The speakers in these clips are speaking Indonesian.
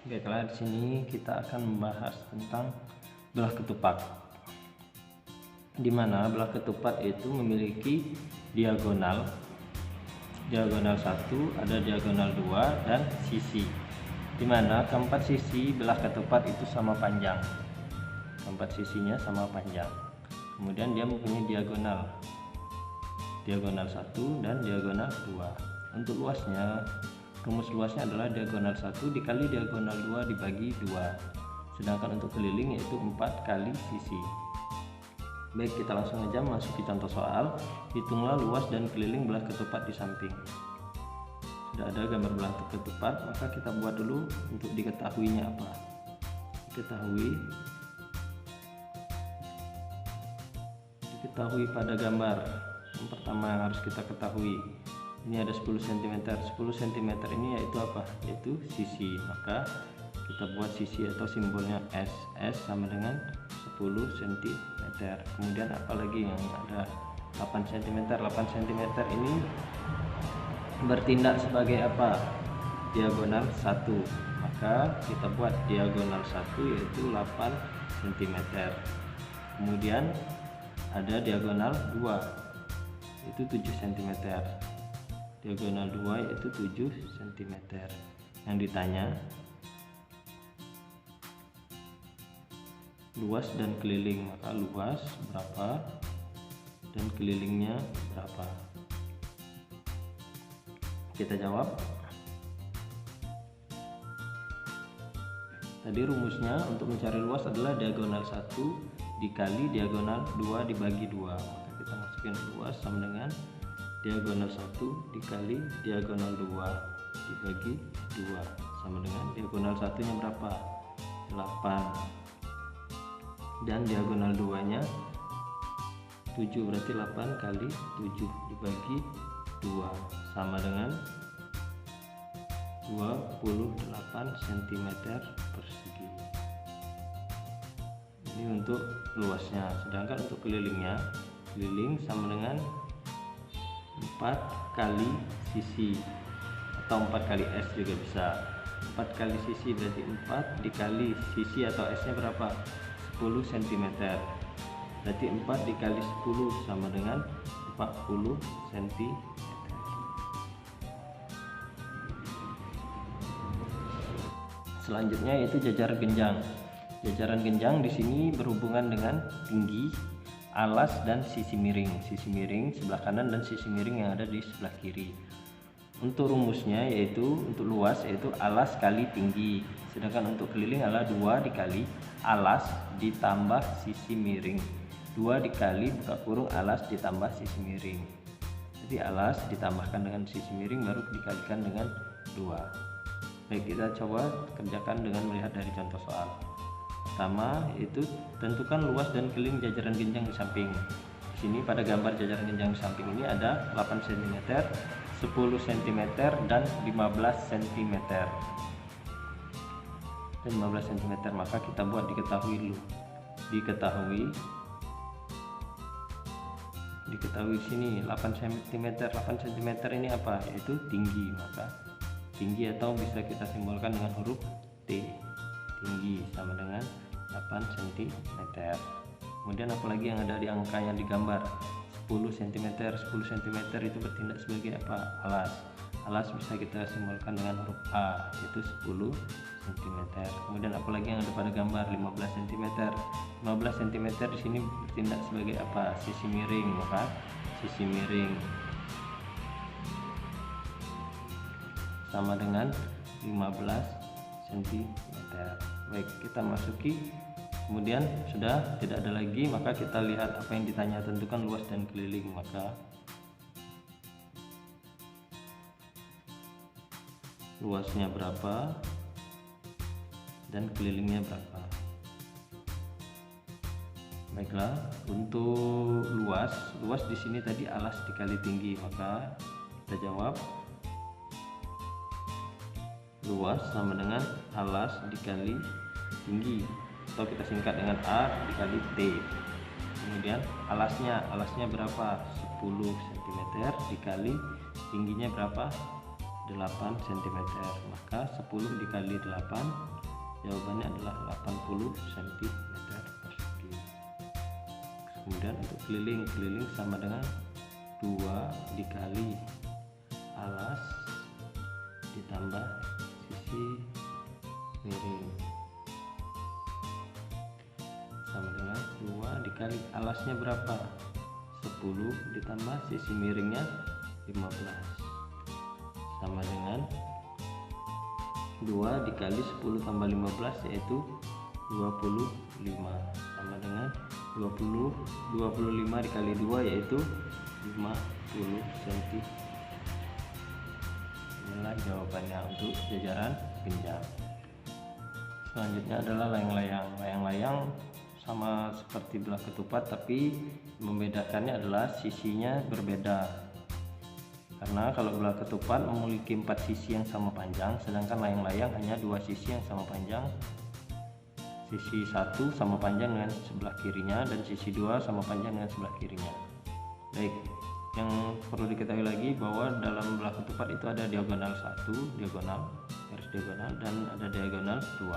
Baiklah, di sini kita akan membahas tentang belah ketupat, di mana belah ketupat itu memiliki diagonal 1, ada diagonal 2 dan sisi, di mana keempat sisi belah ketupat itu sama panjang, keempat sisinya sama panjang. Kemudian dia mempunyai diagonal 1 dan diagonal 2. Untuk luasnya, rumus luasnya adalah diagonal 1 dikali diagonal 2 dibagi 2. Sedangkan untuk keliling yaitu 4 kali sisi. Baik, kita langsung aja masuki contoh soal. Hitunglah luas dan keliling belah ketupat di samping. Sudah ada gambar belah ketupat, maka kita buat dulu untuk diketahuinya apa. Diketahui pada gambar. Yang pertama yang harus kita ketahui, ini ada 10 cm. 10 cm ini yaitu apa? Yaitu sisi. Maka kita buat sisi atau simbolnya S. S sama dengan 10 cm. Kemudian apalagi yang ada 8 cm. 8 cm ini bertindak sebagai apa? Diagonal 1. Maka kita buat diagonal 1 yaitu 8 cm. Kemudian ada diagonal 2 itu 7 cm. Diagonal 2 yaitu 7 cm. Yang ditanya luas dan keliling, maka luas berapa dan kelilingnya berapa. Kita jawab. Tadi rumusnya untuk mencari luas adalah diagonal 1 dikali diagonal 2 dibagi 2. Maka kita masukin luas sama dengan diagonal 1 dikali diagonal 2 dibagi 2 sama dengan diagonal 1 nya berapa? 8, dan diagonal 2 nya 7, berarti 8 kali 7 dibagi 2 sama dengan 28 cm persegi. Ini untuk luasnya. Sedangkan untuk kelilingnya, keliling sama dengan 4 kali sisi atau 4 kali S juga bisa. 4 kali sisi berarti 4 dikali sisi atau S nya berapa? 10 cm. Berarti 4 dikali 10 sama dengan 40 cm. Selanjutnya yaitu jajaran genjang. Jajaran genjang di sini berhubungan dengan tinggi, alas dan sisi miring. Sisi miring sebelah kanan dan sisi miring yang ada di sebelah kiri. Untuk rumusnya yaitu untuk luas yaitu alas kali tinggi. Sedangkan untuk keliling adalah 2 dikali alas ditambah sisi miring. 2 dikali buka kurung alas ditambah sisi miring. Jadi alas ditambahkan dengan sisi miring baru dikalikan dengan 2. Baik, kita coba kerjakan dengan melihat dari contoh soal. Pertama yaitu tentukan luas dan keliling jajaran genjang di samping. Di sini pada gambar jajaran genjang di samping ini ada 8 cm, 10 cm dan 15 cm. Dan 15 cm, maka kita buat diketahui dulu. Diketahui di sini 8 cm. 8 cm ini apa? Yaitu tinggi. Maka tinggi atau bisa kita simbolkan dengan huruf T. Tinggi sama dengan 8 cm. Kemudian apalagi yang ada di angka yang digambar? 10 cm. 10 cm itu bertindak sebagai apa? Alas. Alas bisa kita simbolkan dengan huruf A, yaitu 10 cm. Kemudian apalagi yang ada pada gambar? 15 cm. 15 cm di sini bertindak sebagai apa? Sisi miring. Maka sisi miring sama dengan 15 cm. Baik, kita masuki. Kemudian sudah tidak ada lagi, maka kita lihat apa yang ditanya. Tentukan luas dan keliling. Maka luasnya berapa dan kelilingnya berapa. Baiklah, untuk luas di sini tadi alas dikali tinggi, maka kita jawab luas sama dengan alas dikali tinggi, atau kita singkat dengan A dikali T. Kemudian alasnya berapa? 10 cm dikali tingginya berapa? 8 cm. Maka 10 dikali 8 Jawabannya adalah 80 cm persegi. Kemudian untuk keliling sama dengan 2 dikali alas ditambah sisi miring sama dengan 2 dikali alasnya berapa? 10 ditambah sisi miringnya 15 sama dengan 2 dikali 10 tambah 15 yaitu 25 sama dengan 25 dikali 2 yaitu 50 cm. Inilah jawabannya untuk jajaran genjang. Selanjutnya adalah layang-layang. Layang-layang sama seperti belah ketupat, tapi membedakannya adalah sisinya berbeda. Karena kalau belah ketupat memiliki 4 sisi yang sama panjang, sedangkan layang-layang hanya 2 sisi yang sama panjang. Sisi 1 sama panjang dengan sebelah kirinya dan sisi 2 sama panjang dengan sebelah kirinya. Baik, yang perlu diketahui lagi bahwa dalam belah ketupat itu ada diagonal 1, garis diagonal, dan ada diagonal 2.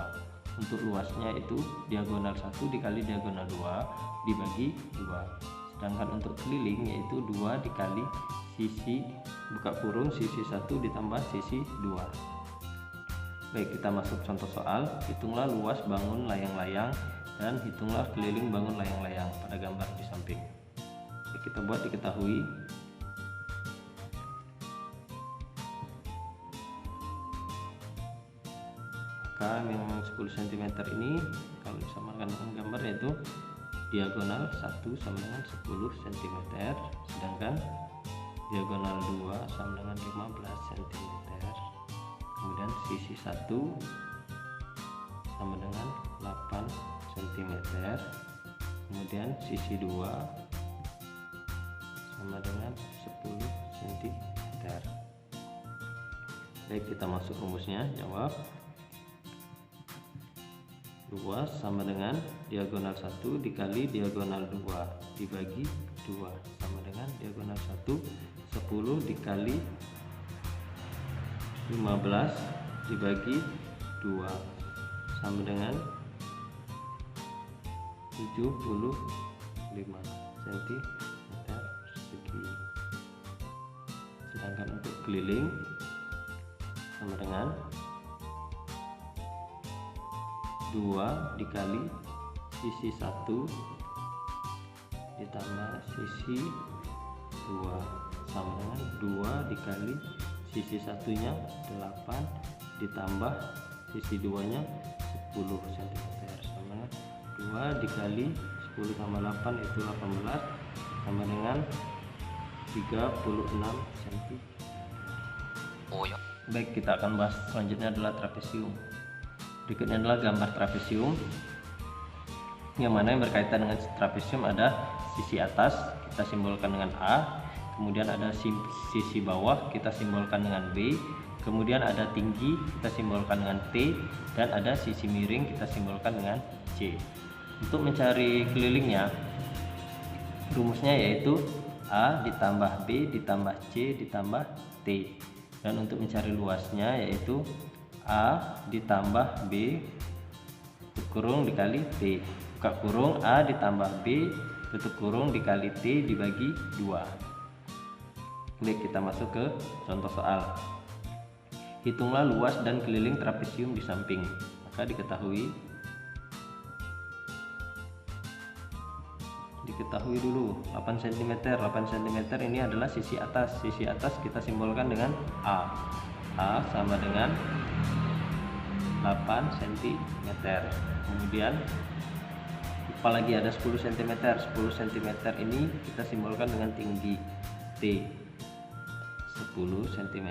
Untuk luasnya itu diagonal 1 dikali diagonal 2 dibagi 2. Sedangkan untuk keliling yaitu 2 dikali sisi buka kurung sisi 1 ditambah sisi 2. Baik, kita masuk contoh soal. Hitunglah luas bangun layang-layang dan hitunglah keliling bangun layang-layang pada gambar di samping. Baik, kita buat diketahui. Maka yang 10 cm ini kalau disamakan dengan gambar yaitu diagonal 1 sama dengan 10 cm, sedangkan diagonal 2 sama dengan 15 cm. Kemudian sisi 1 sama dengan 8 cm. Kemudian sisi 2 sama dengan 10 cm. Baik, kita masuk rumusnya. Jawab. Luas sama dengan diagonal 1 dikali diagonal 2 dibagi 2 sama dengan diagonal 1 10 dikali 15 dibagi 2 sama dengan 75 cm persegi. Sedangkan untuk keliling sama dengan 2 dikali sisi 1 ditambah sisi 2 sama dengan 2 dikali sisi satunya 8 ditambah sisi 2 nya 10 cm sama dengan 2 dikali 10 tambah 8 itu 18 sama dengan 36 cm. Baik, kita akan bahas selanjutnya adalah trapesium. Berikutnya adalah gambar trapesium, yang mana yang berkaitan dengan trapesium ada sisi atas kita simbolkan dengan A, kemudian ada sisi bawah kita simbolkan dengan B, kemudian ada tinggi kita simbolkan dengan T, dan ada sisi miring kita simbolkan dengan C. Untuk mencari kelilingnya, rumusnya yaitu A ditambah B ditambah C ditambah T, dan untuk mencari luasnya yaitu A ditambah B tutup kurung dikali T buka kurung A ditambah B tutup kurung dikali T dibagi 2. Baik, kita masuk ke contoh soal. Hitunglah luas dan keliling trapesium di samping. Maka diketahui dulu 8 cm. 8 cm ini adalah sisi atas. Sisi atas kita simbolkan dengan A. A sama dengan 8 cm. Kemudian apalagi ada 10 cm. 10 cm ini kita simbolkan dengan tinggi T 10 cm.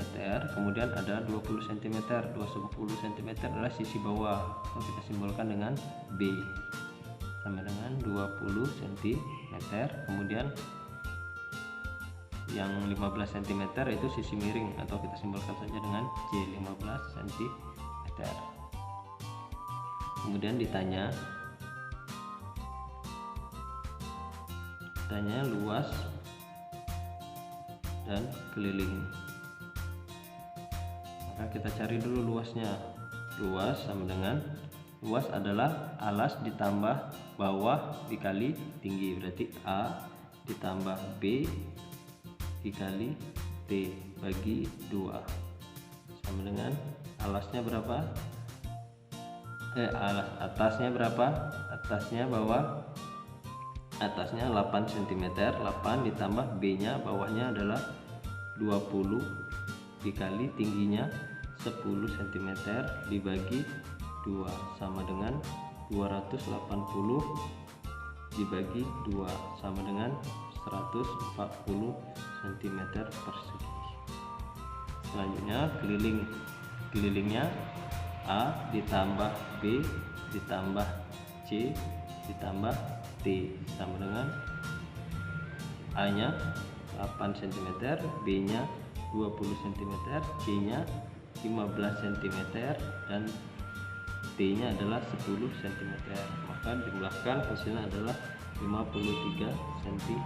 Kemudian ada 20 cm. 20 cm adalah sisi bawah, kita simbolkan dengan B sama dengan 20 cm. Kemudian yang 15 cm itu sisi miring, atau kita simbolkan saja dengan C 15 cm. Kemudian ditanya luas dan keliling. Maka kita cari dulu luasnya. Luas sama dengan Luas adalah alas ditambah bawah dikali tinggi, berarti A ditambah B dikali T bagi 2 sama dengan alasnya berapa? Alas atasnya berapa? Atasnya bawah, atasnya 8 cm, 8 ditambah B nya bawahnya adalah 20 dikali tingginya 10 cm dibagi 2 sama dengan 280 dibagi 2 sama dengan 140 cm persegi. Selanjutnya kelilingnya A ditambah B ditambah C ditambah T sama dengan A nya 8 cm, B nya 20 cm, C nya 15 cm dan T nya adalah 10 cm. Maka dijumlahkan hasilnya adalah 53 cm.